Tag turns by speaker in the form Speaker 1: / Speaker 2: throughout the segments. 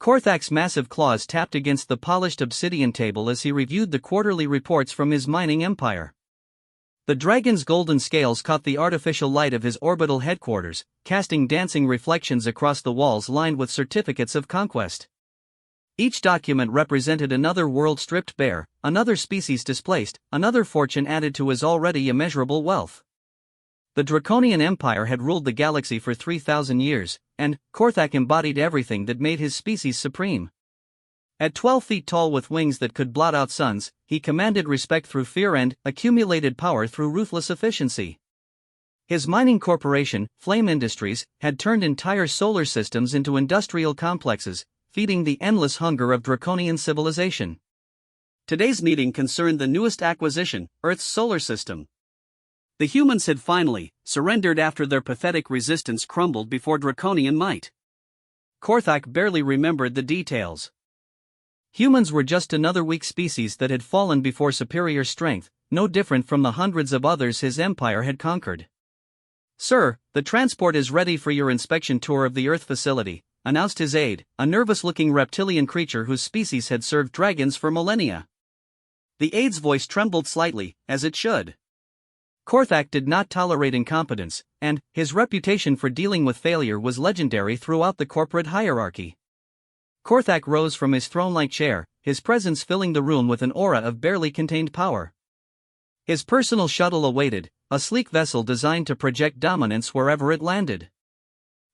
Speaker 1: Korthak's massive claws tapped against the polished obsidian table as he reviewed the quarterly reports from his mining empire. The dragon's golden scales caught the artificial light of his orbital headquarters, casting dancing reflections across the walls lined with certificates of conquest. Each document represented another world stripped bare, another species displaced, another fortune added to his already immeasurable wealth. The Draconian Empire had ruled the galaxy for 3,000 years, and Korthak embodied everything that made his species supreme. At 12 feet tall with wings that could blot out suns, he commanded respect through fear and accumulated power through ruthless efficiency. His mining corporation, Flame Industries, had turned entire solar systems into industrial complexes, feeding the endless hunger of draconian civilization. Today's meeting concerned the newest acquisition, Earth's solar system. The humans had finally surrendered after their pathetic resistance crumbled before draconian might. Korthak barely remembered the details. Humans were just another weak species that had fallen before superior strength, no different from the hundreds of others his empire had conquered. "Sir, the transport is ready for your inspection tour of the Earth facility," announced his aide, a nervous-looking reptilian creature whose species had served dragons for millennia. The aide's voice trembled slightly, as it should. Korthak did not tolerate incompetence, and his reputation for dealing with failure was legendary throughout the corporate hierarchy. Korthak rose from his throne-like chair, his presence filling the room with an aura of barely contained power. His personal shuttle awaited, a sleek vessel designed to project dominance wherever it landed.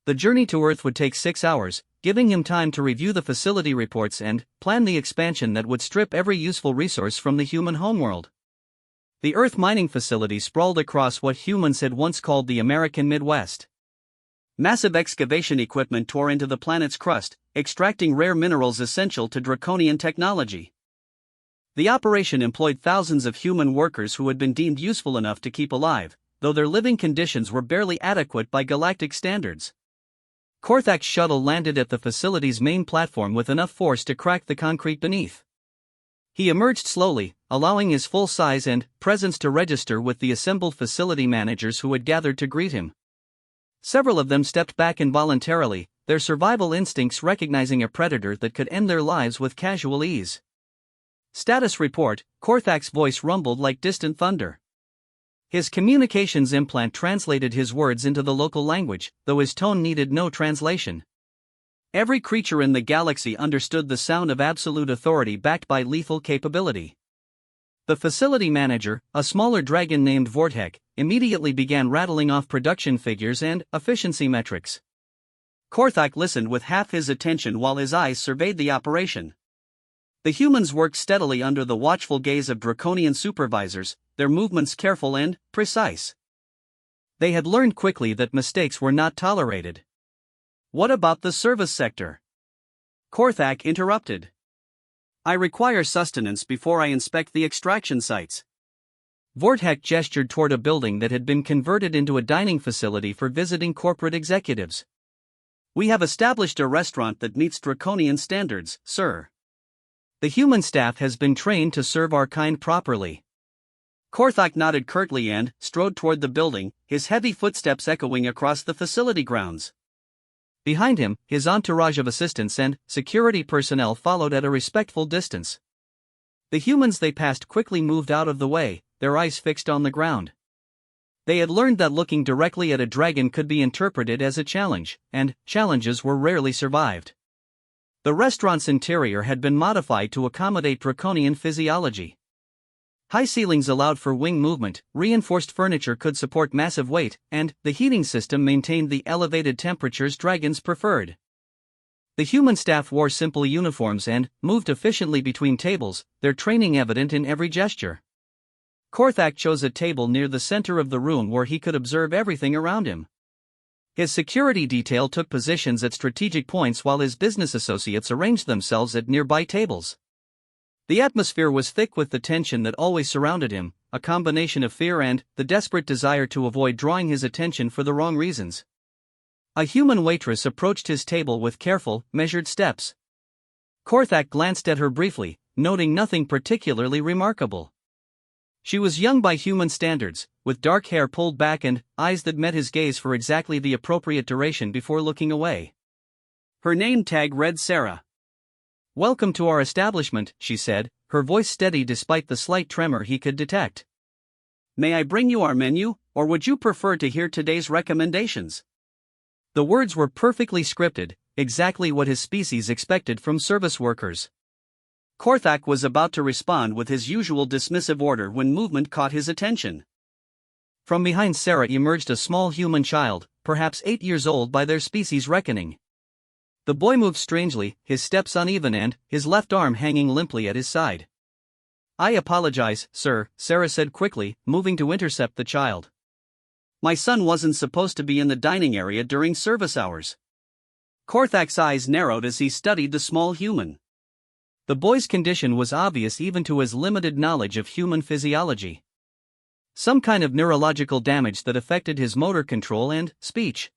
Speaker 1: The journey to Earth would take 6 hours, giving him time to review the facility reports and plan the expansion that would strip every useful resource from the human homeworld. The Earth mining facility sprawled across what humans had once called the American Midwest. Massive excavation equipment tore into the planet's crust, extracting rare minerals essential to draconian technology. The operation employed thousands of human workers who had been deemed useful enough to keep alive, though their living conditions were barely adequate by galactic standards. Korthak's shuttle landed at the facility's main platform with enough force to crack the concrete beneath. He emerged slowly, allowing his full size and presence to register with the assembled facility managers who had gathered to greet him. Several of them stepped back involuntarily, their survival instincts recognizing a predator that could end their lives with casual ease. "Status report," Korthak's voice rumbled like distant thunder. His communications implant translated his words into the local language, though his tone needed no translation. Every creature in the galaxy understood the sound of absolute authority backed by lethal capability. The facility manager, a smaller dragon named Vortek, immediately began rattling off production figures and efficiency metrics. Korthak listened with half his attention while his eyes surveyed the operation. The humans worked steadily under the watchful gaze of draconian supervisors, their movements careful and precise. They had learned quickly that mistakes were not tolerated. "What about the service sector?" Korthak interrupted. "I require sustenance before I inspect the extraction sites." Vortek gestured toward a building that had been converted into a dining facility for visiting corporate executives. "We have established a restaurant that meets draconian standards, sir. The human staff has been trained to serve our kind properly." Korthak nodded curtly and strode toward the building, his heavy footsteps echoing across the facility grounds. Behind him, his entourage of assistants and security personnel followed at a respectful distance. The humans they passed quickly moved out of the way, their eyes fixed on the ground. They had learned that looking directly at a dragon could be interpreted as a challenge, and challenges were rarely survived. The restaurant's interior had been modified to accommodate draconian physiology. High ceilings allowed for wing movement, reinforced furniture could support massive weight, and the heating system maintained the elevated temperatures dragons preferred. The human staff wore simple uniforms and moved efficiently between tables, their training evident in every gesture. Korthak chose a table near the center of the room where he could observe everything around him. His security detail took positions at strategic points while his business associates arranged themselves at nearby tables. The atmosphere was thick with the tension that always surrounded him, a combination of fear and the desperate desire to avoid drawing his attention for the wrong reasons. A human waitress approached his table with careful, measured steps. Korthak glanced at her briefly, noting nothing particularly remarkable. She was young by human standards, with dark hair pulled back and eyes that met his gaze for exactly the appropriate duration before looking away. Her name tag read Sarah. "Welcome to our establishment," she said, her voice steady despite the slight tremor he could detect. "May I bring you our menu, or would you prefer to hear today's recommendations?" The words were perfectly scripted, exactly what his species expected from service workers. Korthak was about to respond with his usual dismissive order when movement caught his attention. From behind Sarah emerged a small human child, perhaps 8 years old by their species' reckoning. The boy moved strangely, his steps uneven and his left arm hanging limply at his side. "I apologize, sir," Sarah said quickly, moving to intercept the child. "My son wasn't supposed to be in the dining area during service hours." Korthak's eyes narrowed as he studied the small human. The boy's condition was obvious even to his limited knowledge of human physiology. Some kind of neurological damage that affected his motor control and speech.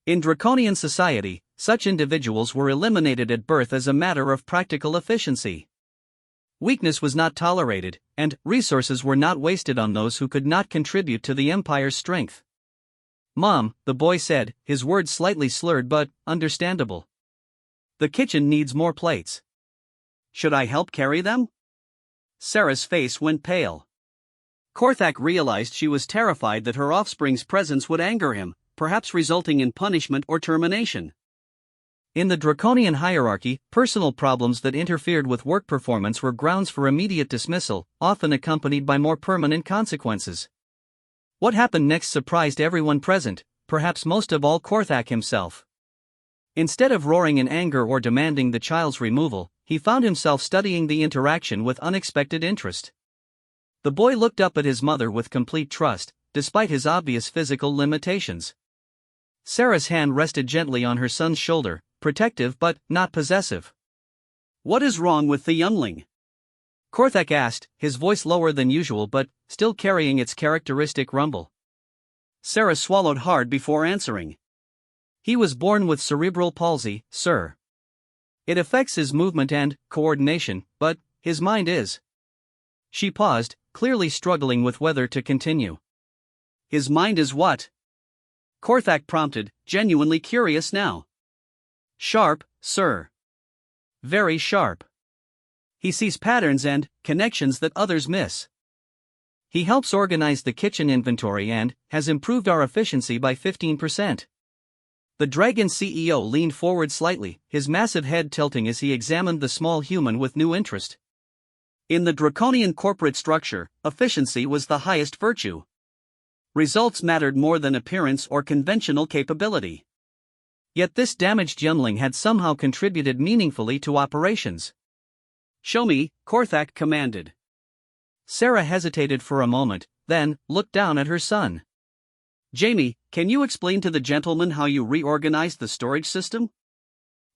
Speaker 1: In draconian society, such individuals were eliminated at birth as a matter of practical efficiency. Weakness was not tolerated, and resources were not wasted on those who could not contribute to the Empire's strength. "Mom," the boy said, his words slightly slurred but understandable. "The kitchen needs more plates." "Should I help carry them?" Sarah's face went pale. Korthak realized she was terrified that her offspring's presence would anger him, perhaps resulting in punishment or termination. In the draconian hierarchy, personal problems that interfered with work performance were grounds for immediate dismissal, often accompanied by more permanent consequences. What happened next surprised everyone present, perhaps most of all Korthak himself. Instead of roaring in anger or demanding the child's removal, he found himself studying the interaction with unexpected interest. The boy looked up at his mother with complete trust, despite his obvious physical limitations. Sarah's hand rested gently on her son's shoulder, protective but not possessive. "What is wrong with the youngling?" Korthak asked, his voice lower than usual but still carrying its characteristic rumble. Sarah swallowed hard before answering. "He was born with cerebral palsy, sir. It affects his movement and coordination, but his mind is." She paused, clearly struggling with whether to continue. "His mind is what?" Korthak prompted, genuinely curious now. "Sharp, sir. Very sharp. He sees patterns and connections that others miss. He helps organize the kitchen inventory and has improved our efficiency by 15%. The Dragon CEO leaned forward slightly, his massive head tilting as he examined the small human with new interest. In the draconian corporate structure, efficiency was the highest virtue. Results mattered more than appearance or conventional capability. Yet this damaged youngling had somehow contributed meaningfully to operations. "Show me," Korthak commanded. Sarah hesitated for a moment, then looked down at her son. "Jamie, can you explain to the gentleman how you reorganized the storage system?"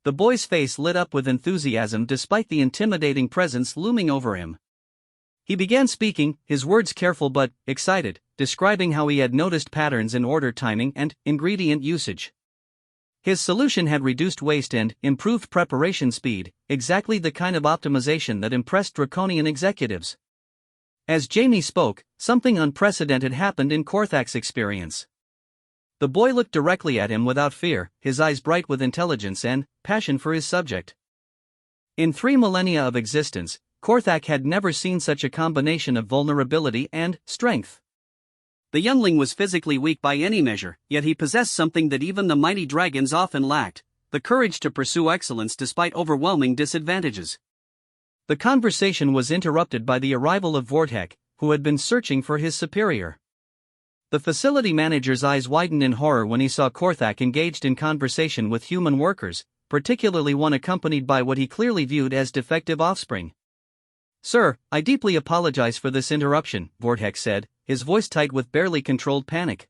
Speaker 1: The boy's face lit up with enthusiasm despite the intimidating presence looming over him. He began speaking, his words careful but excited, describing how he had noticed patterns in order timing and ingredient usage. His solution had reduced waste and improved preparation speed, exactly the kind of optimization that impressed draconian executives. As Jamie spoke, something unprecedented happened in Korthak's experience. The boy looked directly at him without fear, his eyes bright with intelligence and passion for his subject. In 3 millennia of existence, Korthak had never seen such a combination of vulnerability and strength. The youngling was physically weak by any measure, yet he possessed something that even the mighty dragons often lacked: the courage to pursue excellence despite overwhelming disadvantages. The conversation was interrupted by the arrival of Vortek, who had been searching for his superior. The facility manager's eyes widened in horror when he saw Korthak engaged in conversation with human workers, particularly one accompanied by what he clearly viewed as defective offspring. "Sir, I deeply apologize for this interruption," Vortek said, his voice tight with barely controlled panic.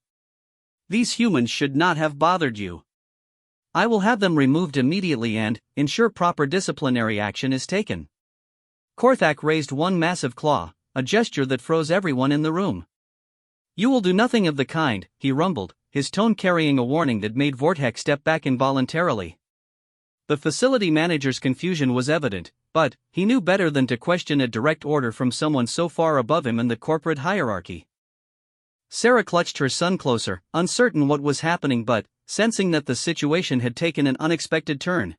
Speaker 1: "These humans should not have bothered you. I will have them removed immediately and ensure proper disciplinary action is taken." Korthak raised one massive claw, a gesture that froze everyone in the room. "You will do nothing of the kind," he rumbled, his tone carrying a warning that made Vortek step back involuntarily. The facility manager's confusion was evident, but he knew better than to question a direct order from someone so far above him in the corporate hierarchy. Sarah clutched her son closer, uncertain what was happening but sensing that the situation had taken an unexpected turn.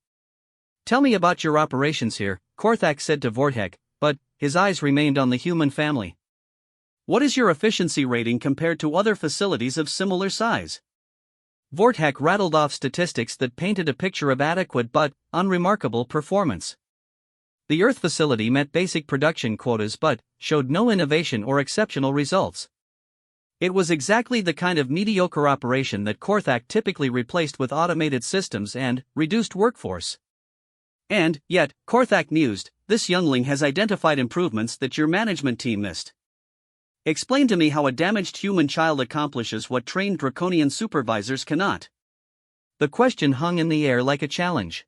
Speaker 1: Tell me about your operations here, Korthak said to Vortek, but his eyes remained on the human family. What is your efficiency rating compared to other facilities of similar size? Vortek rattled off statistics that painted a picture of adequate but unremarkable performance. The Earth facility met basic production quotas but showed no innovation or exceptional results. It was exactly the kind of mediocre operation that Korthak typically replaced with automated systems and reduced workforce. And, yet, Korthak mused, this youngling has identified improvements that your management team missed. Explain to me how a damaged human child accomplishes what trained draconian supervisors cannot. The question hung in the air like a challenge.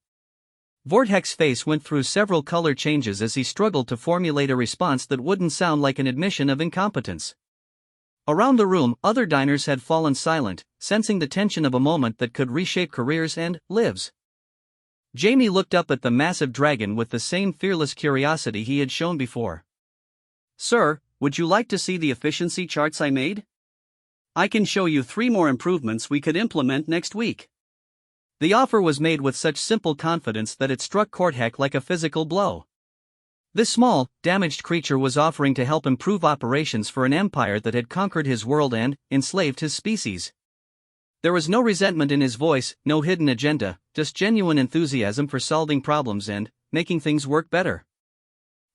Speaker 1: Vortek's face went through several color changes as he struggled to formulate a response that wouldn't sound like an admission of incompetence. Around the room, other diners had fallen silent, sensing the tension of a moment that could reshape careers and lives. Jamie looked up at the massive dragon with the same fearless curiosity he had shown before. Sir, would you like to see the efficiency charts I made? I can show you 3 more improvements we could implement next week. The offer was made with such simple confidence that it struck Korthak like a physical blow. This small, damaged creature was offering to help improve operations for an empire that had conquered his world and enslaved his species. There was no resentment in his voice, no hidden agenda, just genuine enthusiasm for solving problems and making things work better.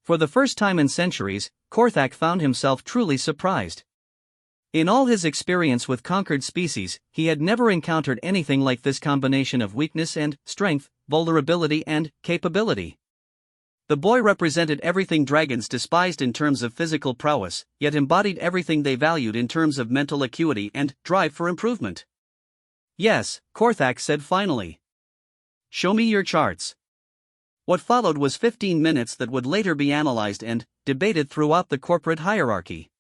Speaker 1: For the first time in centuries, Korthak found himself truly surprised. In all his experience with conquered species, he had never encountered anything like this combination of weakness and strength, vulnerability and capability. The boy represented everything dragons despised in terms of physical prowess, yet embodied everything they valued in terms of mental acuity and drive for improvement. Yes, Korthak said finally. Show me your charts. What followed was 15 minutes that would later be analyzed and debated throughout the corporate hierarchy.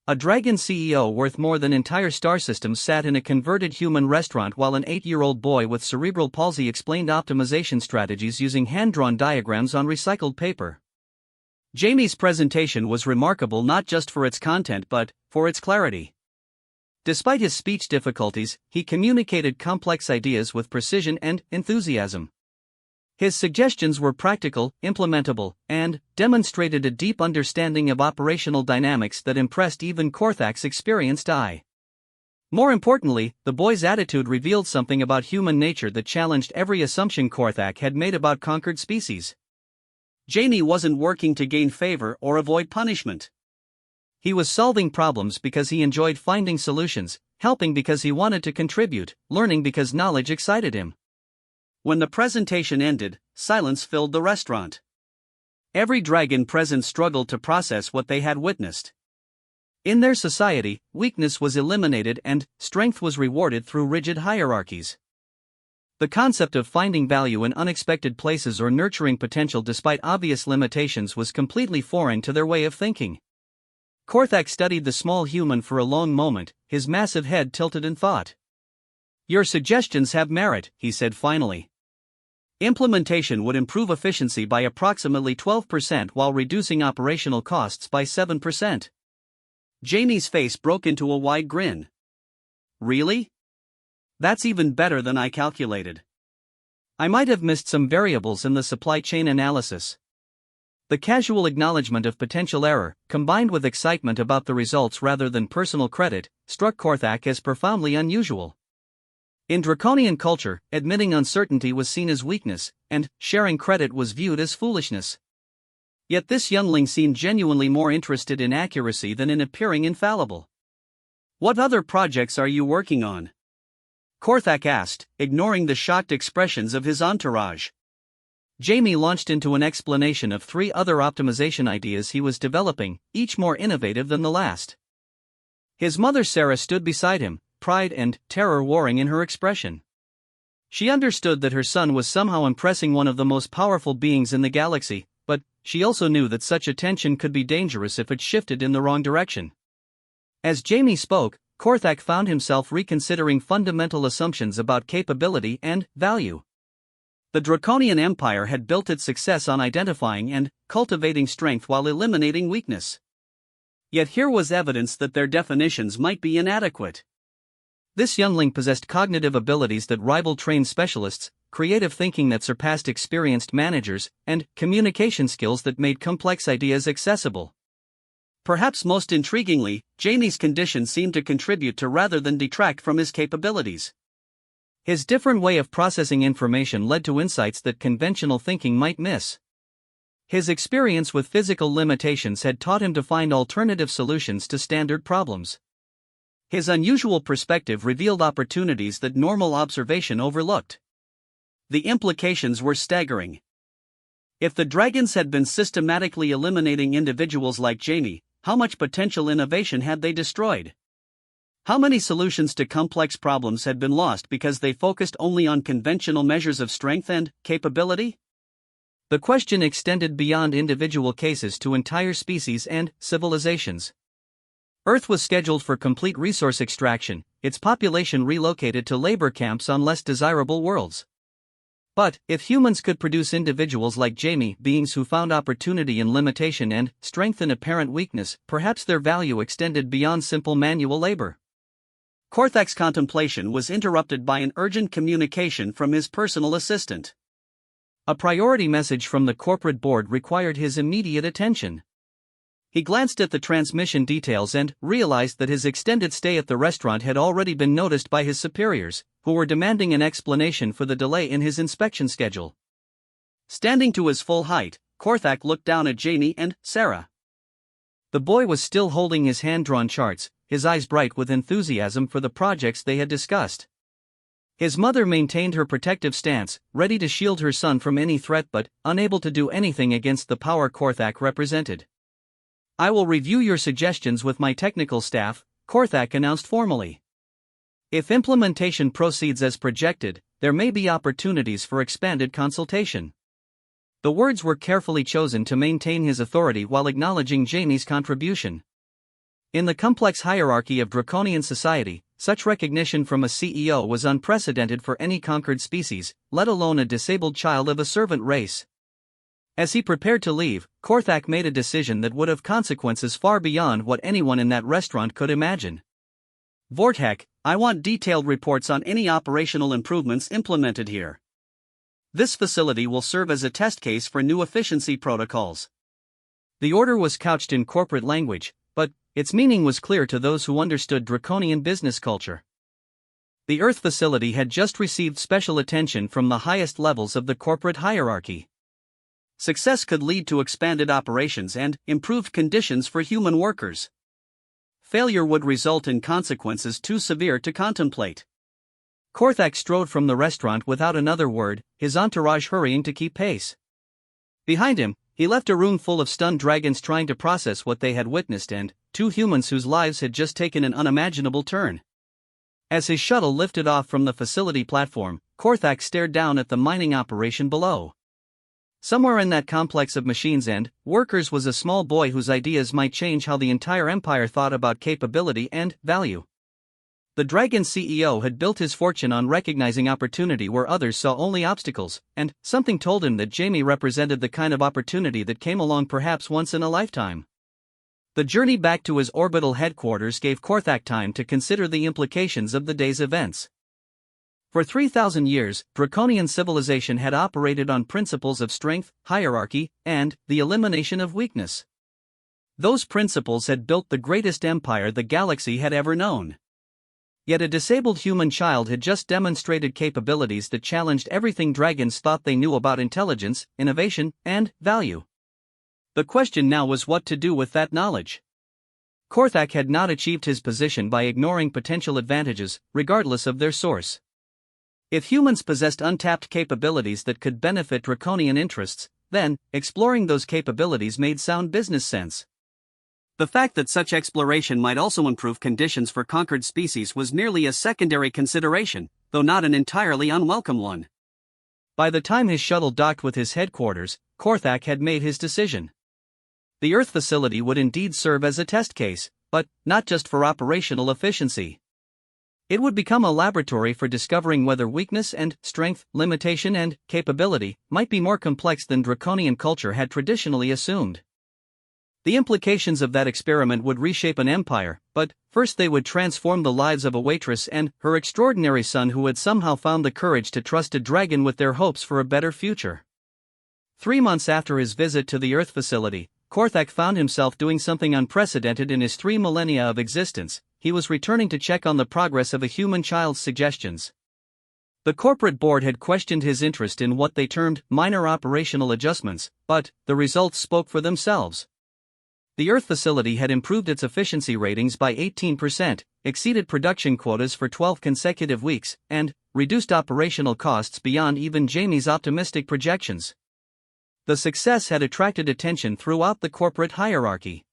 Speaker 1: A dragon CEO worth more than entire star systems sat in a converted human restaurant while an 8-year-old boy with cerebral palsy explained optimization strategies using hand-drawn diagrams on recycled paper. Jamie's presentation was remarkable not just for its content but for its clarity. Despite his speech difficulties, he communicated complex ideas with precision and enthusiasm. His suggestions were practical, implementable, and demonstrated a deep understanding of operational dynamics that impressed even Korthak's experienced eye. More importantly, the boy's attitude revealed something about human nature that challenged every assumption Korthak had made about conquered species. Jamie wasn't working to gain favor or avoid punishment. He was solving problems because he enjoyed finding solutions, helping because he wanted to contribute, learning because knowledge excited him. When the presentation ended, silence filled the restaurant. Every dragon present struggled to process what they had witnessed. In their society, weakness was eliminated and strength was rewarded through rigid hierarchies. The concept of finding value in unexpected places or nurturing potential despite obvious limitations was completely foreign to their way of thinking. Korthak studied the small human for a long moment, his massive head tilted in thought. Your suggestions have merit, he said finally. Implementation would improve efficiency by approximately 12% while reducing operational costs by 7%. Jamie's face broke into a wide grin. Really? That's even better than I calculated. I might have missed some variables in the supply chain analysis. The casual acknowledgement of potential error, combined with excitement about the results rather than personal credit, struck Korthak as profoundly unusual. In draconian culture, admitting uncertainty was seen as weakness, and sharing credit was viewed as foolishness. Yet this youngling seemed genuinely more interested in accuracy than in appearing infallible. What other projects are you working on? Korthak asked, ignoring the shocked expressions of his entourage. Jamie launched into an explanation of 3 other optimization ideas he was developing, each more innovative than the last. His mother Sarah stood beside him, pride and terror warring in her expression. She understood that her son was somehow impressing one of the most powerful beings in the galaxy, but she also knew that such attention could be dangerous if it shifted in the wrong direction. As Jamie spoke, Korthak found himself reconsidering fundamental assumptions about capability and value. The Draconian Empire had built its success on identifying and cultivating strength while eliminating weakness. Yet here was evidence that their definitions might be inadequate. This youngling possessed cognitive abilities that rivaled trained specialists, creative thinking that surpassed experienced managers, and communication skills that made complex ideas accessible. Perhaps most intriguingly, Jamie's condition seemed to contribute to rather than detract from his capabilities. His different way of processing information led to insights that conventional thinking might miss. His experience with physical limitations had taught him to find alternative solutions to standard problems. His unusual perspective revealed opportunities that normal observation overlooked. The implications were staggering. If the dragons had been systematically eliminating individuals like Jamie, how much potential innovation had they destroyed? How many solutions to complex problems had been lost because they focused only on conventional measures of strength and capability? The question extended beyond individual cases to entire species and civilizations. Earth was scheduled for complete resource extraction, its population relocated to labor camps on less desirable worlds. But, if humans could produce individuals like Jamie, beings who found opportunity in limitation and strength in apparent weakness, perhaps their value extended beyond simple manual labor. Korthak's contemplation was interrupted by an urgent communication from his personal assistant. A priority message from the corporate board required his immediate attention. He glanced at the transmission details and realized that his extended stay at the restaurant had already been noticed by his superiors, who were demanding an explanation for the delay in his inspection schedule. Standing to his full height, Korthak looked down at Jamie and Sarah. The boy was still holding his hand-drawn charts, his eyes bright with enthusiasm for the projects they had discussed. His mother maintained her protective stance, ready to shield her son from any threat but unable to do anything against the power Korthak represented. "I will review your suggestions with my technical staff," Korthak announced formally. "If implementation proceeds as projected, there may be opportunities for expanded consultation." The words were carefully chosen to maintain his authority while acknowledging Jamie's contribution. In the complex hierarchy of draconian society, such recognition from a CEO was unprecedented for any conquered species, let alone a disabled child of a servant race. As he prepared to leave, Korthak made a decision that would have consequences far beyond what anyone in that restaurant could imagine. "Vortek, I want detailed reports on any operational improvements implemented here. This facility will serve as a test case for new efficiency protocols." The order was couched in corporate language, but its meaning was clear to those who understood draconian business culture. The Earth facility had just received special attention from the highest levels of the corporate hierarchy. Success could lead to expanded operations and improved conditions for human workers. Failure would result in consequences too severe to contemplate. Korthak strode from the restaurant without another word, his entourage hurrying to keep pace. Behind him, he left a room full of stunned dragons trying to process what they had witnessed and two humans whose lives had just taken an unimaginable turn. As his shuttle lifted off from the facility platform, Korthak stared down at the mining operation below. Somewhere in that complex of machines and workers was a small boy whose ideas might change how the entire empire thought about capability and value. The Dragon CEO had built his fortune on recognizing opportunity where others saw only obstacles, and something told him that Jamie represented the kind of opportunity that came along perhaps once in a lifetime. The journey back to his orbital headquarters gave Korthak time to consider the implications of the day's events. For 3,000 years, draconian civilization had operated on principles of strength, hierarchy, and the elimination of weakness. Those principles had built the greatest empire the galaxy had ever known. Yet a disabled human child had just demonstrated capabilities that challenged everything dragons thought they knew about intelligence, innovation, and value. The question now was what to do with that knowledge. Korthak had not achieved his position by ignoring potential advantages, regardless of their source. If humans possessed untapped capabilities that could benefit draconian interests, then exploring those capabilities made sound business sense. The fact that such exploration might also improve conditions for conquered species was merely a secondary consideration, though not an entirely unwelcome one. By the time his shuttle docked with his headquarters, Korthak had made his decision. The Earth facility would indeed serve as a test case, but not just for operational efficiency. It would become a laboratory for discovering whether weakness and strength, limitation and capability might be more complex than draconian culture had traditionally assumed. The implications of that experiment would reshape an empire, but first they would transform the lives of a waitress and her extraordinary son who had somehow found the courage to trust a dragon with their hopes for a better future. 3 months after his visit to the Earth facility, Korthak found himself doing something unprecedented in his 3 millennia of existence. He was returning to check on the progress of a human child's suggestions. The corporate board had questioned his interest in what they termed minor operational adjustments, but the results spoke for themselves. The Earth facility had improved its efficiency ratings by 18%, exceeded production quotas for 12 consecutive weeks, and reduced operational costs beyond even Jamie's optimistic projections. The success had attracted attention throughout the corporate hierarchy.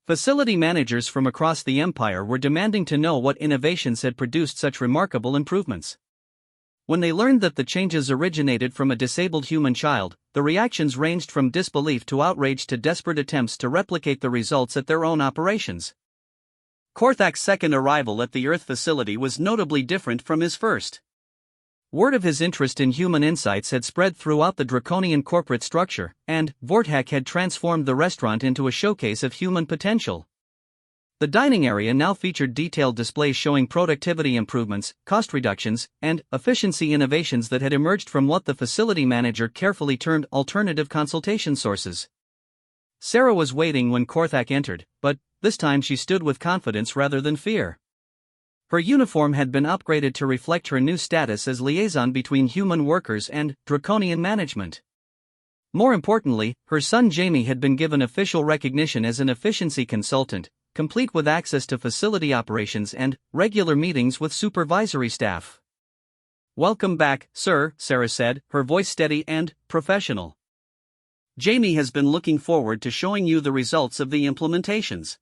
Speaker 1: Facility managers from across the empire were demanding to know what innovations had produced such remarkable improvements. When they learned that the changes originated from a disabled human child, the reactions ranged from disbelief to outrage to desperate attempts to replicate the results at their own operations. Korthak's second arrival at the Earth facility was notably different from his first. Word of his interest in human insights had spread throughout the draconian corporate structure, and Vorthak had transformed the restaurant into a showcase of human potential. The dining area now featured detailed displays showing productivity improvements, cost reductions, and efficiency innovations that had emerged from what the facility manager carefully termed alternative consultation sources. Sarah was waiting when Korthak entered, but this time she stood with confidence rather than fear. Her uniform had been upgraded to reflect her new status as liaison between human workers and draconian management. More importantly, her son Jamie had been given official recognition as an efficiency consultant, complete with access to facility operations and regular meetings with supervisory staff. "Welcome back, sir," Sarah said, her voice steady and professional. "Jamie has been looking forward to showing you the results of the implementations."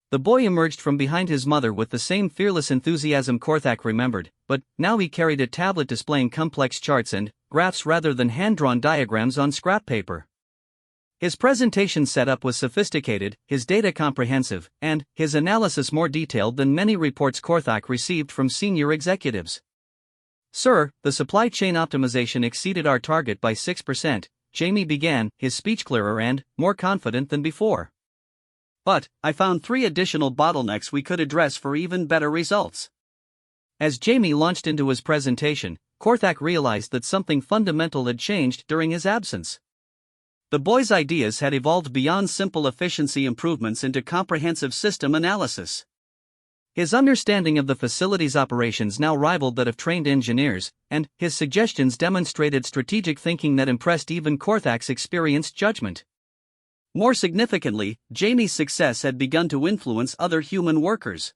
Speaker 1: The boy emerged from behind his mother with the same fearless enthusiasm Korthak remembered, but now he carried a tablet displaying complex charts and graphs rather than hand-drawn diagrams on scrap paper. His presentation setup was sophisticated, his data comprehensive, and his analysis more detailed than many reports Korthak received from senior executives. "Sir, the supply chain optimization exceeded our target by 6%, Jamie began, his speech clearer and more confident than before. "But I found 3 additional bottlenecks we could address for even better results." As Jamie launched into his presentation, Korthak realized that something fundamental had changed during his absence. The boy's ideas had evolved beyond simple efficiency improvements into comprehensive system analysis. His understanding of the facility's operations now rivaled that of trained engineers, and his suggestions demonstrated strategic thinking that impressed even Korthak's experienced judgment. More significantly, Jamie's success had begun to influence other human workers.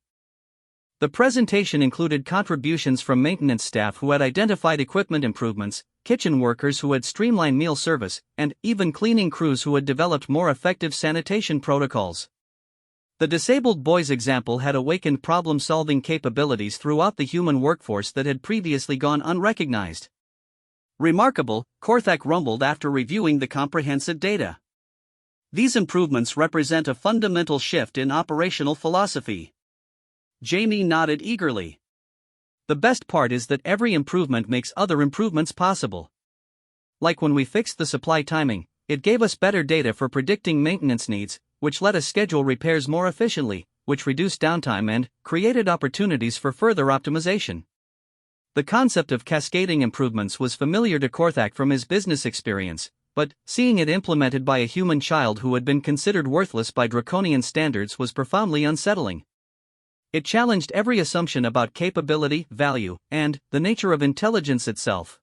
Speaker 1: The presentation included contributions from maintenance staff who had identified equipment improvements, kitchen workers who had streamlined meal service, and even cleaning crews who had developed more effective sanitation protocols. The disabled boy's example had awakened problem-solving capabilities throughout the human workforce that had previously gone unrecognized. "Remarkable," Korthak rumbled after reviewing the comprehensive data. "These improvements represent a fundamental shift in operational philosophy." Jamie nodded eagerly. "The best part is that every improvement makes other improvements possible. Like when we fixed the supply timing, it gave us better data for predicting maintenance needs, which let us schedule repairs more efficiently, which reduced downtime and created opportunities for further optimization." The concept of cascading improvements was familiar to Korthak from his business experience, but seeing it implemented by a human child who had been considered worthless by draconian standards was profoundly unsettling. It challenged every assumption about capability, value, and the nature of intelligence itself.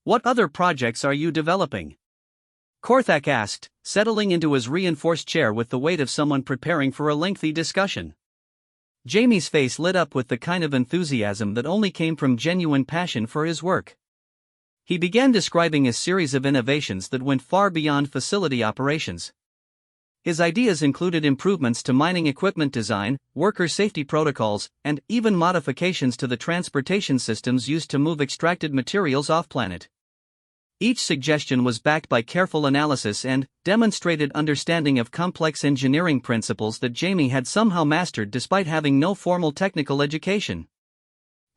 Speaker 1: "What other projects are you developing?" Korthak asked, settling into his reinforced chair with the weight of someone preparing for a lengthy discussion. Jamie's face lit up with the kind of enthusiasm that only came from genuine passion for his work. He began describing a series of innovations that went far beyond facility operations. His ideas included improvements to mining equipment design, worker safety protocols, and even modifications to the transportation systems used to move extracted materials off-planet. Each suggestion was backed by careful analysis and demonstrated understanding of complex engineering principles that Jamie had somehow mastered despite having no formal technical education.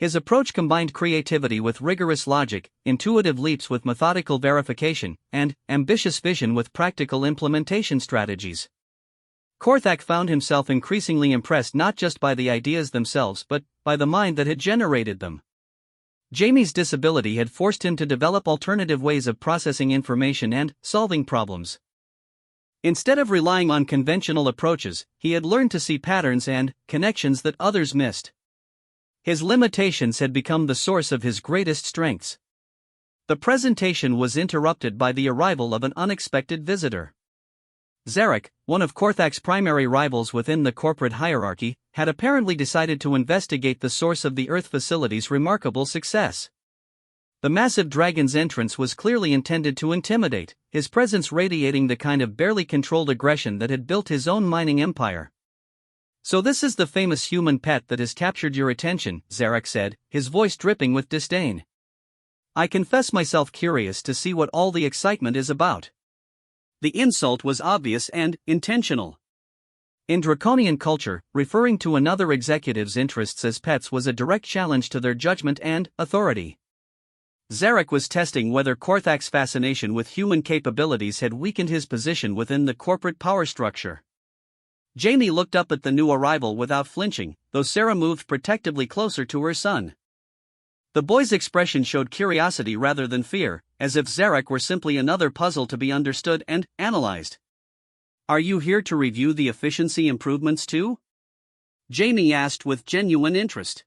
Speaker 1: His approach combined creativity with rigorous logic, intuitive leaps with methodical verification, and ambitious vision with practical implementation strategies. Korthak found himself increasingly impressed not just by the ideas themselves but by the mind that had generated them. Jamie's disability had forced him to develop alternative ways of processing information and solving problems. Instead of relying on conventional approaches, he had learned to see patterns and connections that others missed. His limitations had become the source of his greatest strengths. The presentation was interrupted by the arrival of an unexpected visitor. Zarek, one of Korthak's primary rivals within the corporate hierarchy, had apparently decided to investigate the source of the Earth facility's remarkable success. The massive dragon's entrance was clearly intended to intimidate, his presence radiating the kind of barely controlled aggression that had built his own mining empire. "So this is the famous human pet that has captured your attention," Zarek said, his voice dripping with disdain. "I confess myself curious to see what all the excitement is about." The insult was obvious and intentional. In draconian culture, referring to another executive's interests as pets was a direct challenge to their judgment and authority. Zarek was testing whether Korthak's fascination with human capabilities had weakened his position within the corporate power structure. Jamie looked up at the new arrival without flinching, though Sarah moved protectively closer to her son. The boy's expression showed curiosity rather than fear, as if Zarek were simply another puzzle to be understood and analyzed. "Are you here to review the efficiency improvements too?" Jamie asked with genuine interest.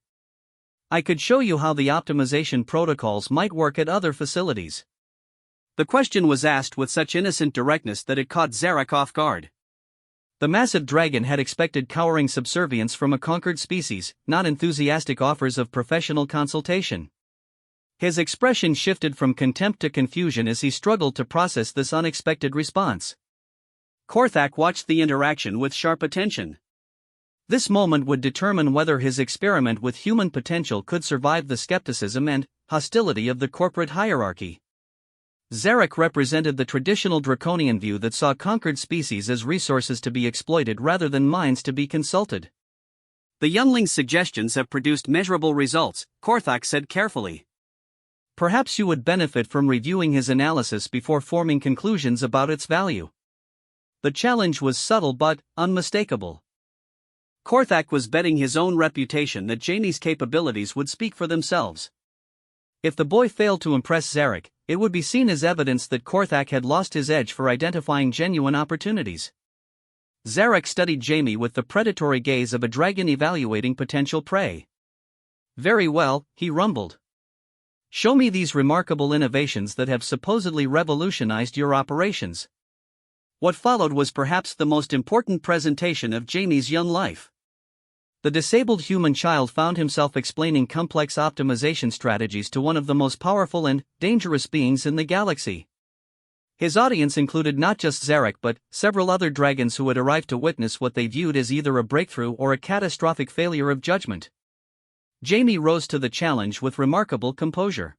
Speaker 1: "I could show you how the optimization protocols might work at other facilities." The question was asked with such innocent directness that it caught Zarek off guard. The massive dragon had expected cowering subservience from a conquered species, not enthusiastic offers of professional consultation. His expression shifted from contempt to confusion as he struggled to process this unexpected response. Korthak watched the interaction with sharp attention. This moment would determine whether his experiment with human potential could survive the skepticism and hostility of the corporate hierarchy. Zarek represented the traditional draconian view that saw conquered species as resources to be exploited rather than minds to be consulted. "The youngling's suggestions have produced measurable results," Korthak said carefully. "Perhaps you would benefit from reviewing his analysis before forming conclusions about its value." The challenge was subtle but unmistakable. Korthak was betting his own reputation that Jamie's capabilities would speak for themselves. If the boy failed to impress Zarek, it would be seen as evidence that Korthak had lost his edge for identifying genuine opportunities. Zarek studied Jamie with the predatory gaze of a dragon evaluating potential prey. "Very well," he rumbled. "Show me these remarkable innovations that have supposedly revolutionized your operations." What followed was perhaps the most important presentation of Jamie's young life. The disabled human child found himself explaining complex optimization strategies to one of the most powerful and dangerous beings in the galaxy. His audience included not just Zarek but several other dragons who had arrived to witness what they viewed as either a breakthrough or a catastrophic failure of judgment. Jamie rose to the challenge with remarkable composure.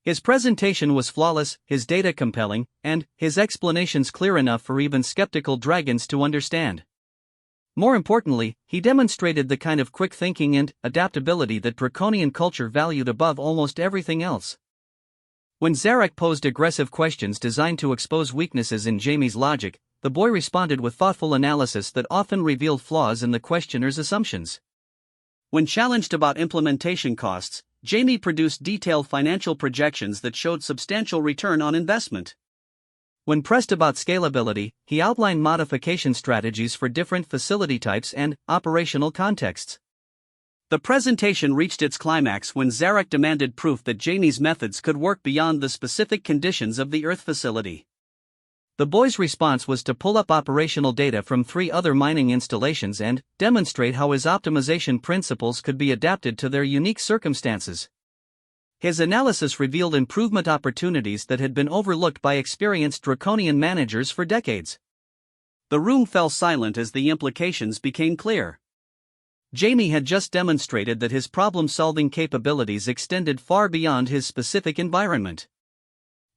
Speaker 1: His presentation was flawless, his data compelling, and his explanations clear enough for even skeptical dragons to understand. More importantly, he demonstrated the kind of quick thinking and adaptability that draconian culture valued above almost everything else. When Zarek posed aggressive questions designed to expose weaknesses in Jamie's logic, the boy responded with thoughtful analysis that often revealed flaws in the questioner's assumptions. When challenged about implementation costs, Jamie produced detailed financial projections that showed substantial return on investment. When pressed about scalability, he outlined modification strategies for different facility types and operational contexts. The presentation reached its climax when Zarek demanded proof that Jamie's methods could work beyond the specific conditions of the Earth facility. The boy's response was to pull up operational data from 3 other mining installations and demonstrate how his optimization principles could be adapted to their unique circumstances. His analysis revealed improvement opportunities that had been overlooked by experienced draconian managers for decades. The room fell silent as the implications became clear. Jamie had just demonstrated that his problem-solving capabilities extended far beyond his specific environment.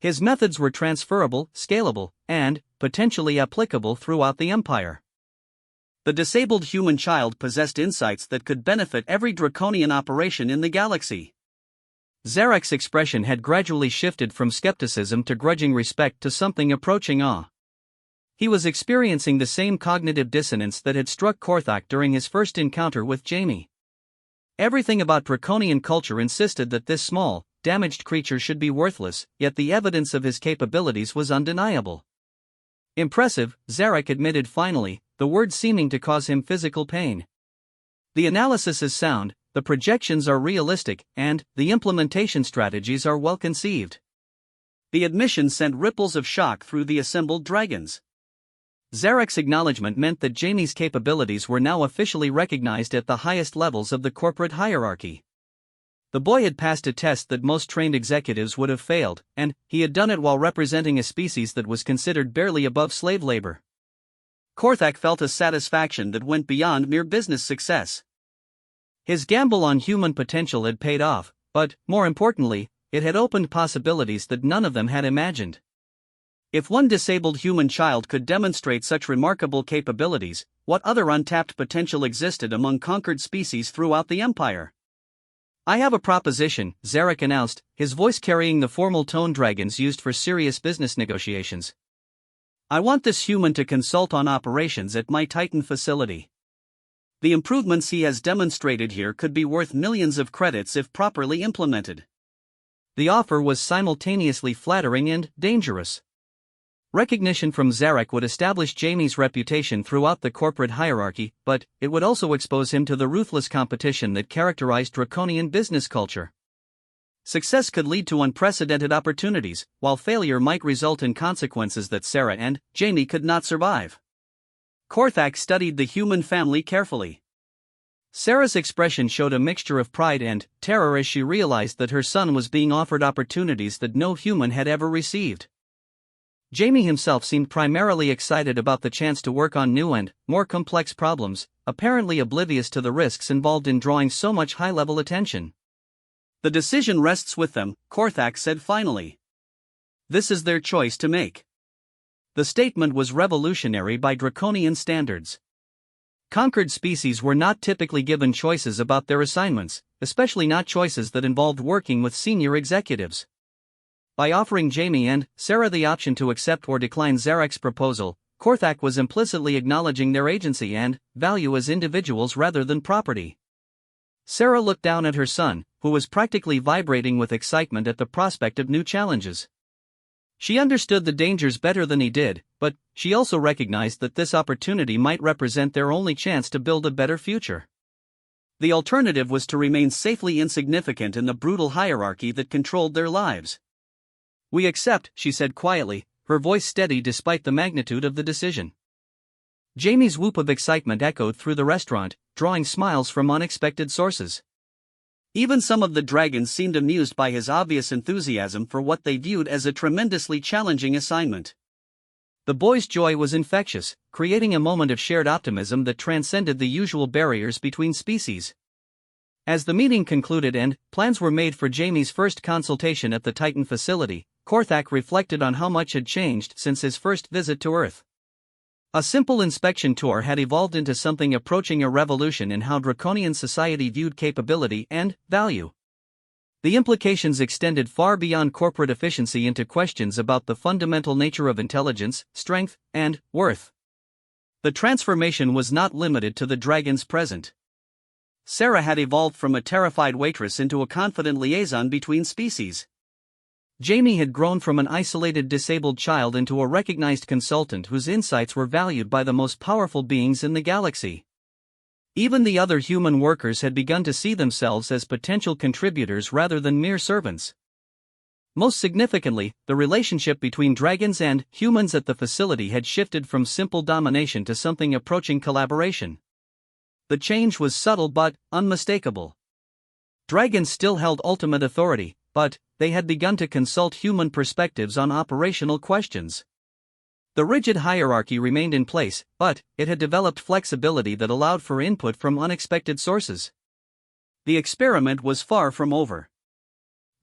Speaker 1: His methods were transferable, scalable, and potentially applicable throughout the empire. The disabled human child possessed insights that could benefit every draconian operation in the galaxy. Zarek's expression had gradually shifted from skepticism to grudging respect to something approaching awe. He was experiencing the same cognitive dissonance that had struck Korthak during his first encounter with Jamie. Everything about draconian culture insisted that this small, damaged creature should be worthless, yet the evidence of his capabilities was undeniable. Impressive, Zarek admitted finally, the word seeming to cause him physical pain. The analysis is sound, the projections are realistic, and the implementation strategies are well conceived. The admission sent ripples of shock through the assembled dragons. Zarek's acknowledgement meant that Jamie's capabilities were now officially recognized at the highest levels of the corporate hierarchy. The boy had passed a test that most trained executives would have failed, and he had done it while representing a species that was considered barely above slave labor. Korthak felt a satisfaction that went beyond mere business success. His gamble on human potential had paid off, but, more importantly, it had opened possibilities that none of them had imagined. If one disabled human child could demonstrate such remarkable capabilities, what other untapped potential existed among conquered species throughout the Empire? "I have a proposition," Zarek announced, his voice carrying the formal tone dragons used for serious business negotiations. "I want this human to consult on operations at my Titan facility. The improvements he has demonstrated here could be worth millions of credits if properly implemented." The offer was simultaneously flattering and dangerous. Recognition from Zarek would establish Jamie's reputation throughout the corporate hierarchy, but it would also expose him to the ruthless competition that characterized draconian business culture. Success could lead to unprecedented opportunities, while failure might result in consequences that Sarah and Jamie could not survive. Korthak studied the human family carefully. Sarah's expression showed a mixture of pride and terror as she realized that her son was being offered opportunities that no human had ever received. Jamie himself seemed primarily excited about the chance to work on new and more complex problems, apparently oblivious to the risks involved in drawing so much high-level attention. "The decision rests with them," Korthak said finally. "This is their choice to make." The statement was revolutionary by draconian standards. Conquered species were not typically given choices about their assignments, especially not choices that involved working with senior executives. By offering Jamie and Sarah the option to accept or decline Zarek's proposal, Korthak was implicitly acknowledging their agency and value as individuals rather than property. Sarah looked down at her son, who was practically vibrating with excitement at the prospect of new challenges. She understood the dangers better than he did, but she also recognized that this opportunity might represent their only chance to build a better future. The alternative was to remain safely insignificant in the brutal hierarchy that controlled their lives. "We accept," she said quietly, her voice steady despite the magnitude of the decision. Jamie's whoop of excitement echoed through the restaurant, drawing smiles from unexpected sources. Even some of the dragons seemed amused by his obvious enthusiasm for what they viewed as a tremendously challenging assignment. The boy's joy was infectious, creating a moment of shared optimism that transcended the usual barriers between species. As the meeting concluded and plans were made for Jamie's first consultation at the Titan facility, Korthak reflected on how much had changed since his first visit to Earth. A simple inspection tour had evolved into something approaching a revolution in how draconian society viewed capability and value. The implications extended far beyond corporate efficiency into questions about the fundamental nature of intelligence, strength, and worth. The transformation was not limited to the dragons present. Sarah had evolved from a terrified waitress into a confident liaison between species. Jamie had grown from an isolated disabled child into a recognized consultant whose insights were valued by the most powerful beings in the galaxy. Even the other human workers had begun to see themselves as potential contributors rather than mere servants. Most significantly, the relationship between dragons and humans at the facility had shifted from simple domination to something approaching collaboration. The change was subtle but unmistakable. Dragons still held ultimate authority, but they had begun to consult human perspectives on operational questions. The rigid hierarchy remained in place, but it had developed flexibility that allowed for input from unexpected sources. The experiment was far from over.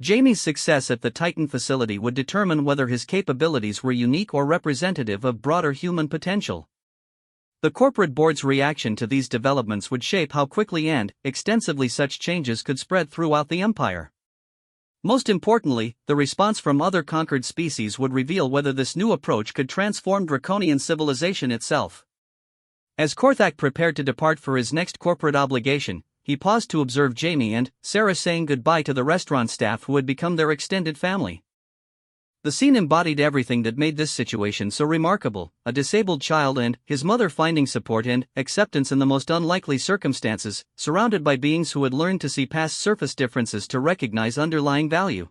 Speaker 1: Jamie's success at the Titan facility would determine whether his capabilities were unique or representative of broader human potential. The corporate board's reaction to these developments would shape how quickly and extensively such changes could spread throughout the empire. Most importantly, the response from other conquered species would reveal whether this new approach could transform draconian civilization itself. As Korthak prepared to depart for his next corporate obligation, he paused to observe Jamie and Sarah saying goodbye to the restaurant staff who had become their extended family. The scene embodied everything that made this situation so remarkable: a disabled child and his mother finding support and acceptance in the most unlikely circumstances, surrounded by beings who had learned to see past surface differences to recognize underlying value.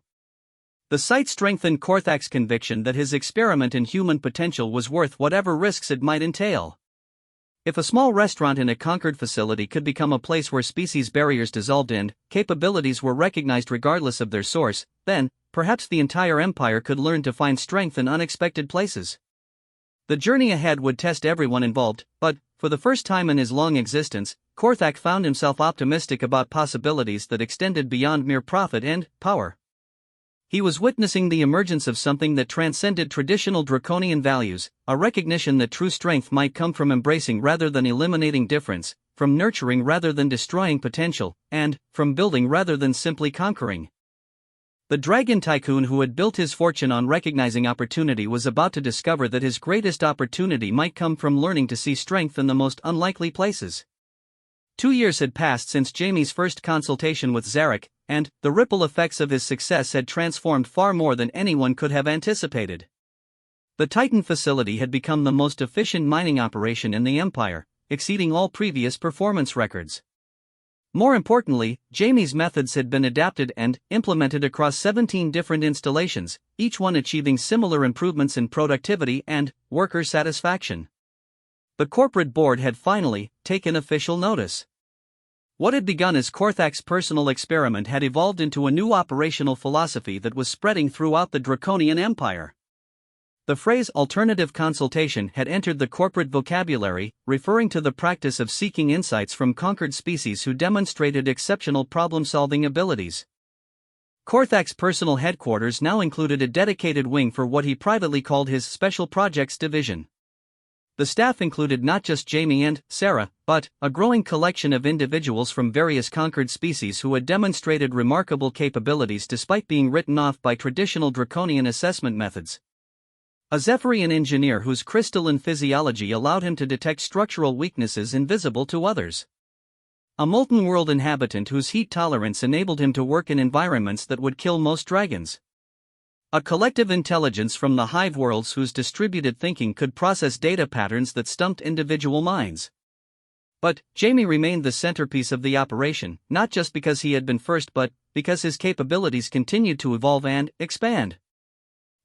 Speaker 1: The sight strengthened Korthak's conviction that his experiment in human potential was worth whatever risks it might entail. If a small restaurant in a conquered facility could become a place where species barriers dissolved and capabilities were recognized regardless of their source, then, perhaps the entire empire could learn to find strength in unexpected places. The journey ahead would test everyone involved, but, for the first time in his long existence, Korthak found himself optimistic about possibilities that extended beyond mere profit and power. He was witnessing the emergence of something that transcended traditional draconian values, a recognition that true strength might come from embracing rather than eliminating difference, from nurturing rather than destroying potential, and from building rather than simply conquering. The dragon tycoon who had built his fortune on recognizing opportunity was about to discover that his greatest opportunity might come from learning to see strength in the most unlikely places. 2 years had passed since Jamie's first consultation with Zarek, and the ripple effects of his success had transformed far more than anyone could have anticipated. The Titan facility had become the most efficient mining operation in the Empire, exceeding all previous performance records. More importantly, Jamie's methods had been adapted and implemented across 17 different installations, each one achieving similar improvements in productivity and worker satisfaction. The corporate board had finally taken official notice. What had begun as Korthak's personal experiment had evolved into a new operational philosophy that was spreading throughout the Draconian Empire. The phrase alternative consultation had entered the corporate vocabulary, referring to the practice of seeking insights from conquered species who demonstrated exceptional problem-solving abilities. Korthak's personal headquarters now included a dedicated wing for what he privately called his Special Projects Division. The staff included not just Jamie and Sarah, but a growing collection of individuals from various conquered species who had demonstrated remarkable capabilities despite being written off by traditional draconian assessment methods. A Zephyrian engineer whose crystalline physiology allowed him to detect structural weaknesses invisible to others. A molten world inhabitant whose heat tolerance enabled him to work in environments that would kill most dragons. A collective intelligence from the hive worlds whose distributed thinking could process data patterns that stumped individual minds. But Jamie remained the centerpiece of the operation, not just because he had been first but because his capabilities continued to evolve and expand.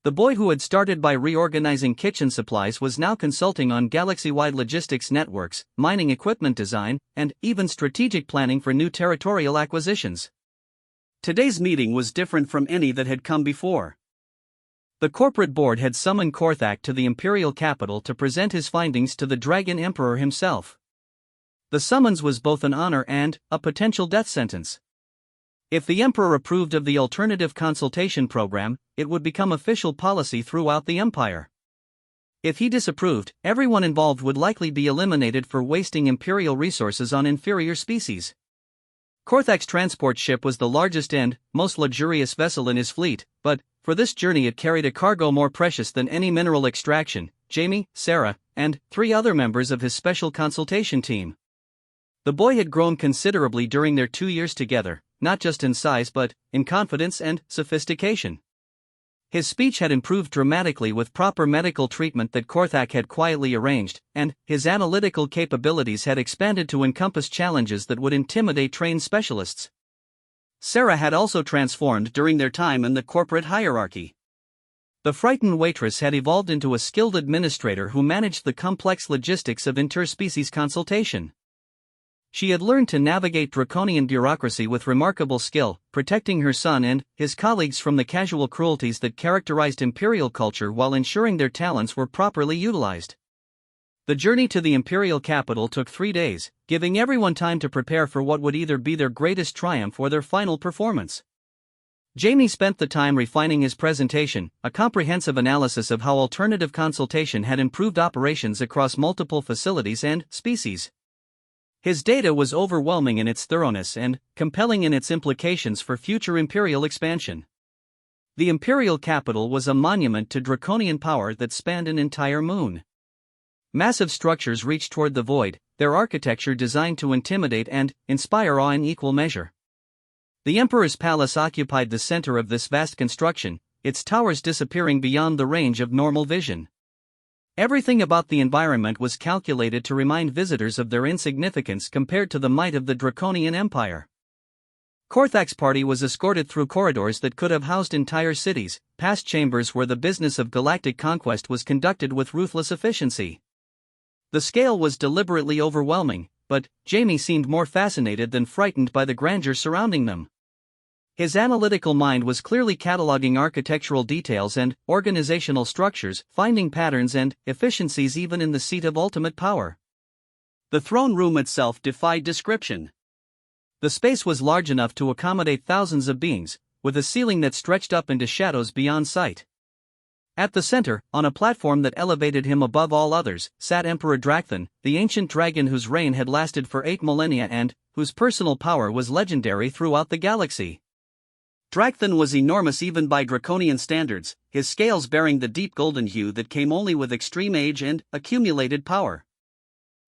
Speaker 1: The boy who had started by reorganizing kitchen supplies was now consulting on galaxy-wide logistics networks, mining equipment design, and even strategic planning for new territorial acquisitions. Today's meeting was different from any that had come before. The corporate board had summoned Korthak to the imperial capital to present his findings to the Dragon Emperor himself. The summons was both an honor and a potential death sentence. If the Emperor approved of the alternative consultation program, it would become official policy throughout the Empire. If he disapproved, everyone involved would likely be eliminated for wasting imperial resources on inferior species. Korthak's transport ship was the largest and most luxurious vessel in his fleet, but for this journey it carried a cargo more precious than any mineral extraction: Jamie, Sarah, and 3 other members of his special consultation team. The boy had grown considerably during their 2 years together, not just in size but in confidence and sophistication. His speech had improved dramatically with proper medical treatment that Korthak had quietly arranged, and his analytical capabilities had expanded to encompass challenges that would intimidate trained specialists. Sarah had also transformed during their time in the corporate hierarchy. The frightened Waitress had evolved into a skilled administrator who managed the complex logistics of interspecies consultation. She had learned to navigate draconian bureaucracy with remarkable skill, protecting her son and his colleagues from the casual cruelties that characterized imperial culture while ensuring their talents were properly utilized. The journey to the imperial capital took 3 days, giving everyone time to prepare for what would either be their greatest triumph or their final performance. Jamie spent the time refining his presentation, a comprehensive analysis of how alternative consultation had improved operations across multiple facilities and species. His data was overwhelming in its thoroughness and compelling in its implications for future imperial expansion. The imperial capital was a monument to draconian power that spanned an entire moon. Massive structures reached toward the void, their architecture designed to intimidate and inspire awe in equal measure. The Emperor's palace occupied the center of this vast construction, its towers disappearing beyond the range of normal vision. Everything about the environment was calculated to remind visitors of their insignificance compared to the might of the Draconian Empire. Korthak's party was escorted through corridors that could have housed entire cities, past chambers where the business of galactic conquest was conducted with ruthless efficiency. The scale was deliberately overwhelming, but Jamie seemed more fascinated than frightened by the grandeur surrounding them. His analytical mind was clearly cataloging architectural details and organizational structures, finding patterns and efficiencies even in the seat of ultimate power. The throne room itself defied description. The space was large enough to accommodate thousands of beings, with a ceiling that stretched up into shadows beyond sight. At the center, on a platform that elevated him above all others, sat Emperor Drakthon, the ancient dragon whose reign had lasted for 8 millennia and whose personal power was legendary throughout the galaxy. Drakthon was enormous even by draconian standards, his scales bearing the deep golden hue that came only with extreme age and accumulated power.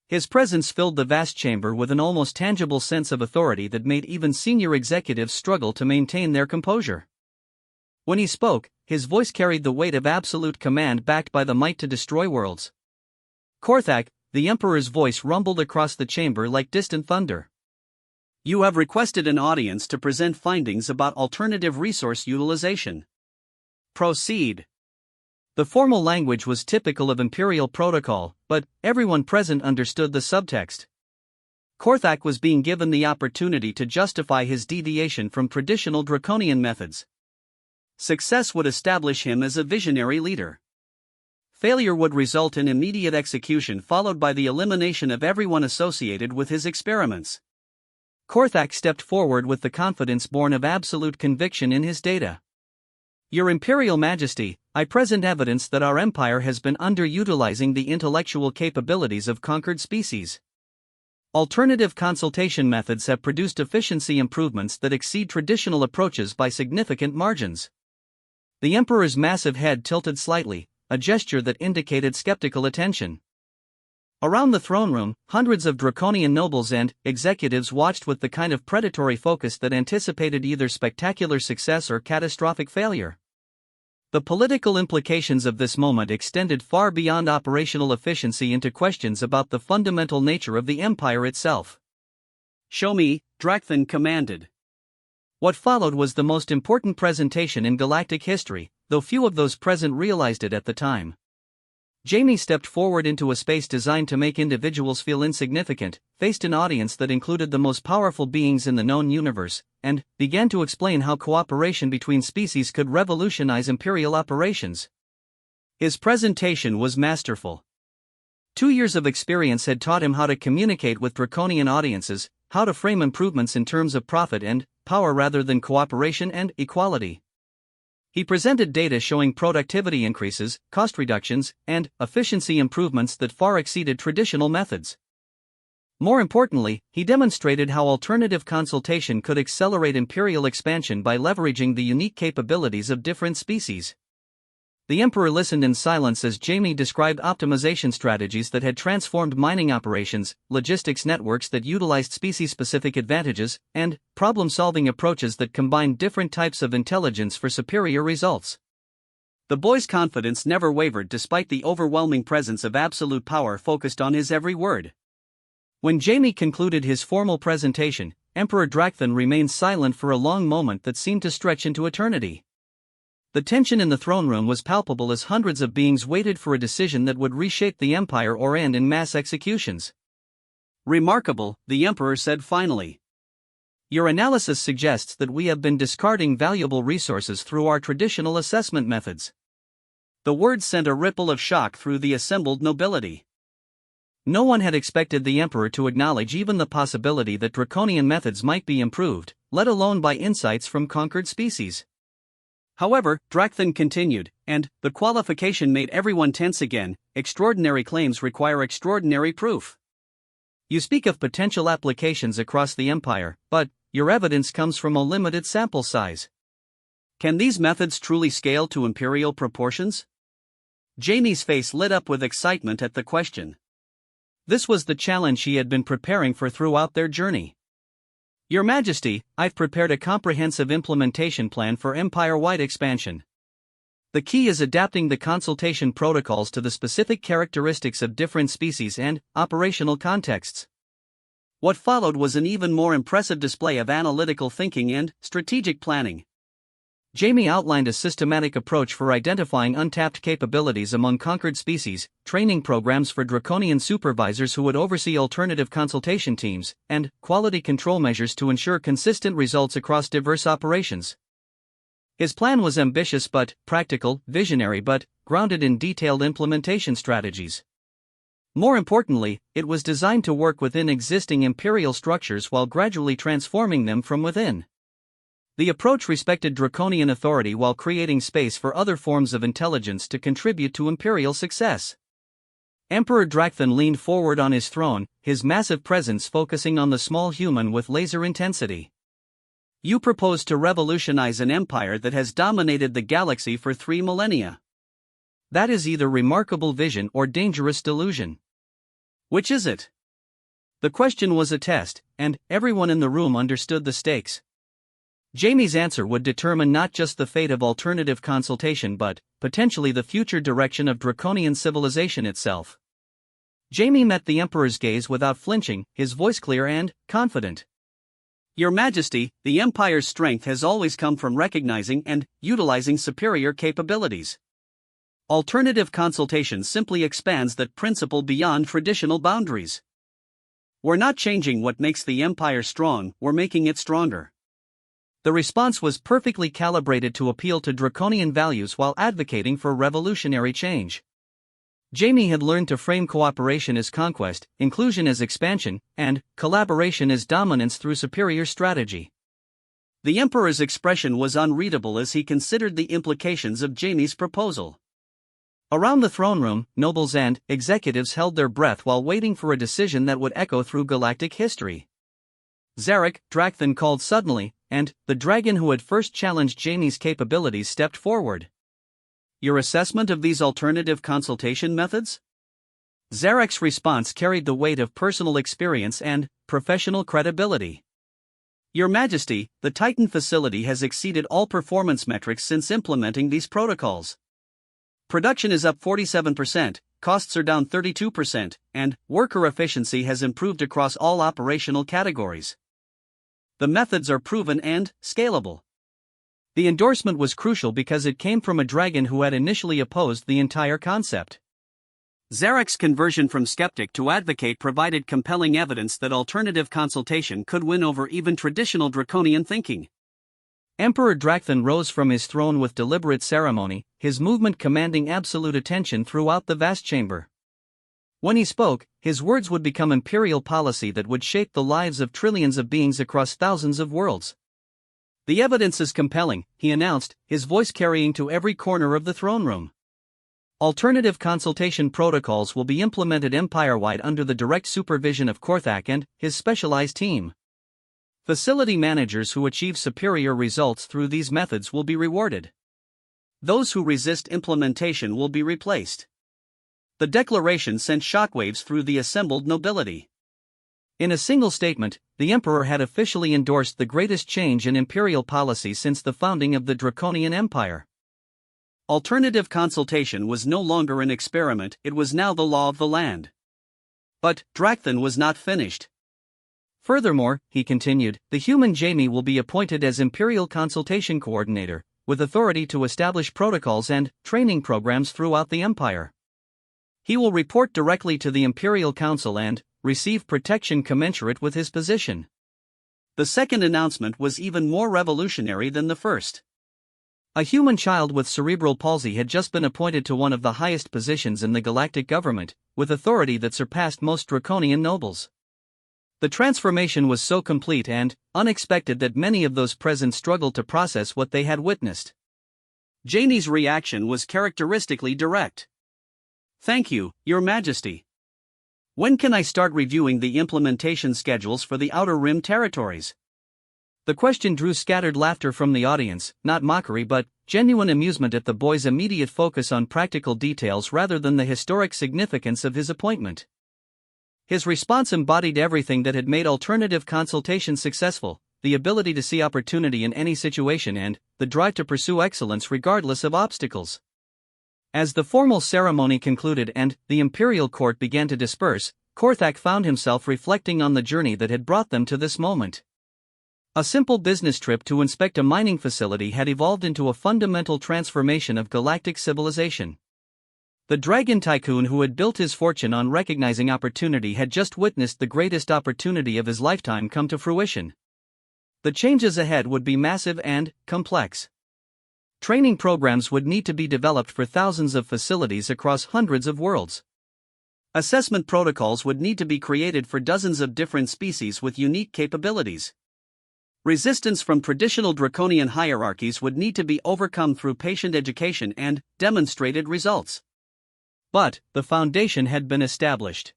Speaker 1: His presence filled the vast chamber with an almost tangible sense of authority that made even senior executives struggle to maintain their composure. When he spoke, his voice carried the weight of absolute command backed by the might to destroy worlds. Korthak, the Emperor's voice rumbled across the chamber like distant thunder. You have requested an audience to present findings about alternative resource utilization. Proceed. The formal language was typical of imperial protocol, but everyone present understood the subtext. Korthak was being given the opportunity to justify his deviation from traditional draconian methods. Success would establish him as a visionary leader. Failure would result in immediate execution followed by the elimination of everyone associated with his experiments. Korthak stepped forward with the confidence born of absolute conviction in his data. Your Imperial Majesty, I present evidence that our empire has been underutilizing the intellectual capabilities of conquered species. Alternative consultation methods have produced efficiency improvements that exceed traditional approaches by significant margins. The Emperor's massive head tilted slightly, a gesture that indicated skeptical attention. Around the throne room, hundreds of draconian nobles and executives watched with the kind of predatory focus that anticipated either spectacular success or catastrophic failure. The political implications of this moment extended far beyond operational efficiency into questions about the fundamental nature of the empire itself. Show me, Drakthon commanded. What followed was the most important presentation in galactic history, though few of those present realized it at the time. Jamie stepped forward into a space designed to make individuals feel insignificant, faced an audience that included the most powerful beings in the known universe, and began to explain how cooperation between species could revolutionize imperial operations. His presentation was masterful. 2 years of experience had taught him how to communicate with draconian audiences, how to frame improvements in terms of profit and power rather than cooperation and equality. He presented data showing productivity increases, cost reductions, and efficiency improvements that far exceeded traditional methods. More importantly, he demonstrated how alternative consultation could accelerate imperial expansion by leveraging the unique capabilities of different species. The Emperor listened in silence as Jamie described optimization strategies that had transformed mining operations, logistics networks that utilized species-specific advantages, and problem-solving approaches that combined different types of intelligence for superior results. The boy's confidence never wavered despite the overwhelming presence of absolute power focused on his every word. When Jamie concluded his formal presentation, Emperor Drakthon remained silent for a long moment that seemed to stretch into eternity. The tension in the throne room was palpable as hundreds of beings waited for a decision that would reshape the empire or end in mass executions. Remarkable, the Emperor said finally. Your analysis suggests that we have been discarding valuable resources through our traditional assessment methods. The words sent a ripple of shock through the assembled nobility. No one had expected the Emperor to acknowledge even the possibility that draconian methods might be improved, let alone by insights from conquered species. However, Drakthon continued, and the qualification made everyone tense again. Extraordinary claims require extraordinary proof. You speak of potential applications across the Empire, but your evidence comes from a limited sample size. Can these methods truly scale to imperial proportions? Jaime's face lit up with excitement at the question. This was the challenge he had been preparing for throughout their journey. Your Majesty, I've prepared a comprehensive implementation plan for empire-wide expansion. The key is adapting the consultation protocols to the specific characteristics of different species and operational contexts. What followed was an even more impressive display of analytical thinking and strategic planning. Jaime outlined a systematic approach for identifying untapped capabilities among conquered species, training programs for draconian supervisors who would oversee alternative consultation teams, and quality control measures to ensure consistent results across diverse operations. His plan was ambitious but practical, visionary but grounded in detailed implementation strategies. More importantly, it was designed to work within existing imperial structures while gradually transforming them from within. The approach respected draconian authority while creating space for other forms of intelligence to contribute to imperial success. Emperor Drakthon leaned forward on his throne, his massive presence focusing on the small human with laser intensity. You propose to revolutionize an empire that has dominated the galaxy for 3 millennia. That is either remarkable vision or dangerous delusion. Which is it? The question was a test, and everyone in the room understood the stakes. Jaime's answer would determine not just the fate of alternative consultation but, potentially, the future direction of draconian civilization itself. Jaime met the Emperor's gaze without flinching, his voice clear and confident. Your Majesty, the Empire's strength has always come from recognizing and utilizing superior capabilities. Alternative consultation simply expands that principle beyond traditional boundaries. We're not changing what makes the Empire strong, we're making it stronger. The response was perfectly calibrated to appeal to draconian values while advocating for revolutionary change. Jaime had learned to frame cooperation as conquest, inclusion as expansion, and collaboration as dominance through superior strategy. The Emperor's expression was unreadable as he considered the implications of Jaime's proposal. Around the throne room, nobles and executives held their breath while waiting for a decision that would echo through galactic history. Zarek, Drakthon called suddenly, and the dragon who had first challenged Jaime's capabilities stepped forward. Your assessment of these alternative consultation methods? Zarek's response carried the weight of personal experience and professional credibility. Your Majesty, the Titan facility has exceeded all performance metrics since implementing these protocols. Production is up 47%, costs are down 32%, and worker efficiency has improved across all operational categories. The methods are proven and scalable. The endorsement was crucial because it came from a dragon who had initially opposed the entire concept. Zarek's conversion from skeptic to advocate provided compelling evidence that alternative consultation could win over even traditional draconian thinking. Emperor Drakthon rose from his throne with deliberate ceremony, his movement commanding absolute attention throughout the vast chamber. When he spoke, his words would become imperial policy that would shape the lives of trillions of beings across thousands of worlds. The evidence is compelling, he announced, his voice carrying to every corner of the throne room. Alternative consultation protocols will be implemented empire-wide under the direct supervision of Korthak and his specialized team. Facility managers who achieve superior results through these methods will be rewarded. Those who resist implementation will be replaced. The declaration sent shockwaves through the assembled nobility. In a single statement, the Emperor had officially endorsed the greatest change in imperial policy since the founding of the Draconian Empire. Alternative consultation was no longer an experiment, it was now the law of the land. But Drakthon was not finished. Furthermore, he continued, the human Jaime will be appointed as Imperial Consultation Coordinator, with authority to establish protocols and training programs throughout the Empire. He will report directly to the Imperial Council and receive protection commensurate with his position. The second announcement was even more revolutionary than the first. A human child with cerebral palsy had just been appointed to one of the highest positions in the galactic government, with authority that surpassed most draconian nobles. The transformation was so complete and unexpected that many of those present struggled to process what they had witnessed. Janie's reaction was characteristically direct. "Thank you, Your Majesty. When can I start reviewing the implementation schedules for the Outer Rim territories?" The question drew scattered laughter from the audience, not mockery but genuine amusement at the boy's immediate focus on practical details rather than the historic significance of his appointment. His response embodied everything that had made alternative consultation successful: the ability to see opportunity in any situation and the drive to pursue excellence regardless of obstacles. As the formal ceremony concluded and the imperial court began to disperse, Korthak found himself reflecting on the journey that had brought them to this moment. A simple business trip to inspect a mining facility had evolved into a fundamental transformation of galactic civilization. The dragon tycoon who had built his fortune on recognizing opportunity had just witnessed the greatest opportunity of his lifetime come to fruition. The changes ahead would be massive and complex. Training programs would need to be developed for thousands of facilities across hundreds of worlds. Assessment protocols would need to be created for dozens of different species with unique capabilities. Resistance from traditional draconian hierarchies would need to be overcome through patient education and demonstrated results. But the foundation had been established.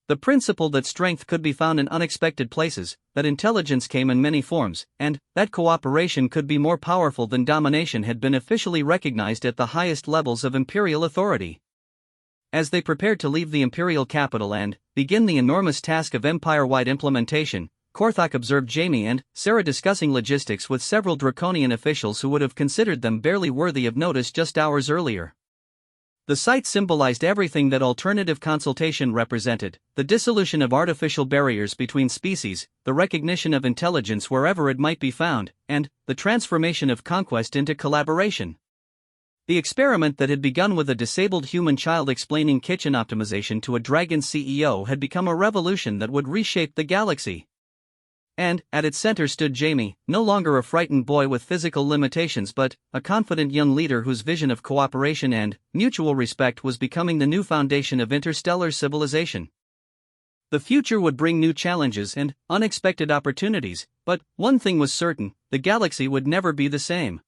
Speaker 1: The principle that strength could be found in unexpected places, that intelligence came in many forms, and that cooperation could be more powerful than domination had been officially recognized at the highest levels of imperial authority. As they prepared to leave the imperial capital and begin the enormous task of empire-wide implementation, Korthak observed Jamie and Sarah discussing logistics with several draconian officials who would have considered them barely worthy of notice just hours earlier. The sight symbolized everything that alternative consultation represented: the dissolution of artificial barriers between species, the recognition of intelligence wherever it might be found, and the transformation of conquest into collaboration. The experiment that had begun with a disabled human child explaining kitchen optimization to a dragon CEO had become a revolution that would reshape the galaxy. And, at its center stood Jamie, no longer a frightened boy with physical limitations but a confident young leader whose vision of cooperation and mutual respect was becoming the new foundation of interstellar civilization. The future would bring new challenges and unexpected opportunities, but one thing was certain: the galaxy would never be the same.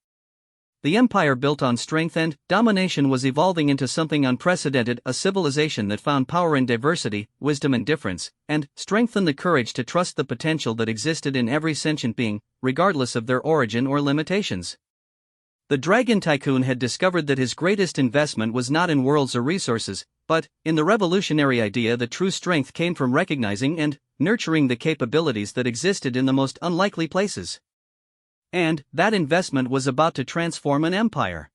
Speaker 1: The empire built on strength and domination was evolving into something unprecedented, a civilization that found power in diversity, wisdom in difference, and strength in the courage to trust the potential that existed in every sentient being, regardless of their origin or limitations. The dragon tycoon had discovered that his greatest investment was not in worlds or resources, but in the revolutionary idea that true strength came from recognizing and nurturing the capabilities that existed in the most unlikely places. And that investment was about to transform an empire.